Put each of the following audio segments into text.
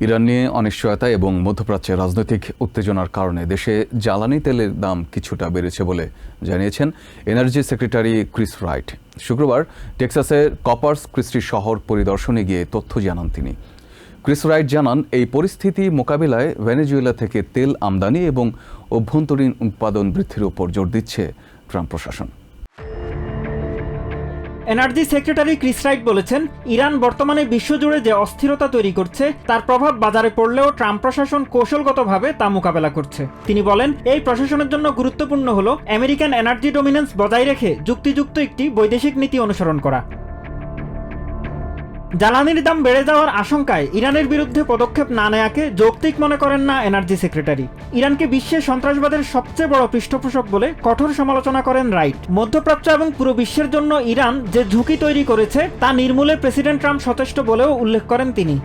Iran নিয়ে অনিশ্চয়তা এবং মধ্যপ্রাচ্যের রাজনৈতিক উত্তেজনার কারণে দেশে জ্বালানি তেলের দাম কিছুটা বেড়েছে বলে জানিয়েছেন এনার্জি সেক্রেটারি ক্রিস রাইট। শুক্রবার টেক্সাসের কপার্স ক্রিস্টি শহর পরিদর্শনে গিয়ে তথ্য জানান তিনি। ক্রিস রাইট জানান, এই পরিস্থিতি মোকাবিলায় ভেনেজুয়েলা থেকে তেল আমদানি এবং অভ্যন্তরীণ উৎপাদন বৃদ্ধির উপর জোর দিচ্ছে ট্রাম্প প্রশাসন। এনার্জি সেক্রেটারি ক্রিস রাইট বলেছেন, ইরান বর্তমানে বিশ্বজুড়ে যে অস্থিরতা তৈরি করছে তার প্রভাব বাজারে পড়লেও ট্রাম্প প্রশাসন কৌশলগতভাবে তা মোকাবেলা করছে। তিনি বলেন, এই প্রশাসনের জন্য গুরুত্বপূর্ণ হলো আমেরিকান এনার্জি ডমিনেন্স বজায় রেখে যুক্তিযুক্ত একটি বৈদেশিক নীতি অনুসরণ করা। জ্বালানির দাম বেড়ে যাওয়ার আশঙ্কায় ইরানের বিরুদ্ধে পদক্ষেপ না নেয়াকে যৌক্তিক মনে করেন না এনার্জি সেক্রেটারি। ইরানকে বিশ্বে সন্ত্রাসবাদের সবচেয়ে বড় পৃষ্ঠপোষক বলে কঠোর সমালোচনা করেন রাইট। মধ্যপ্রাচ্য এবং পুরো বিশ্বের জন্য ইরান যে ঝুঁকি তৈরি করেছে তা নির্মূলে প্রেসিডেন্ট ট্রাম্প সচেষ্ট বলেও উল্লেখ করেন তিনি।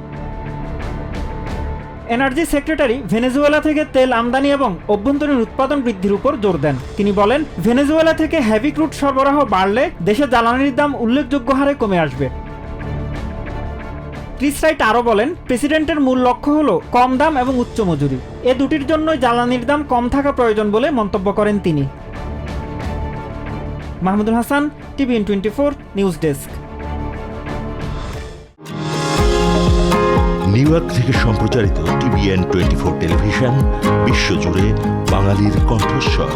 এনার্জি সেক্রেটারি ভেনেজুয়েলা থেকে তেল আমদানি এবং অভ্যন্তরীণ উৎপাদন বৃদ্ধির উপর জোর দেন। তিনি বলেন, ভেনেজুয়েলা থেকে হেভি ক্রুড সরবরাহ বাড়লে দেশে জ্বালানির দাম উল্লেখযোগ্য হারে কমে আসবে। ক্রিস রাইট আরও বলেন, প্রেসিডেন্টের মূল লক্ষ্য হল কম দাম এবং উচ্চ মজুরি। এ দুটির জন্যই জ্বালানির দাম কম থাকা প্রয়োজন বলে মন্তব্য করেন তিনি। Mahmudul Hasan, TVN 24 news desk. New York থেকে সম্প্রচারিত টিভিএন 24 টেলিভিশন বিশ্বজুড়ে বাঙালির কণ্ঠস্বর।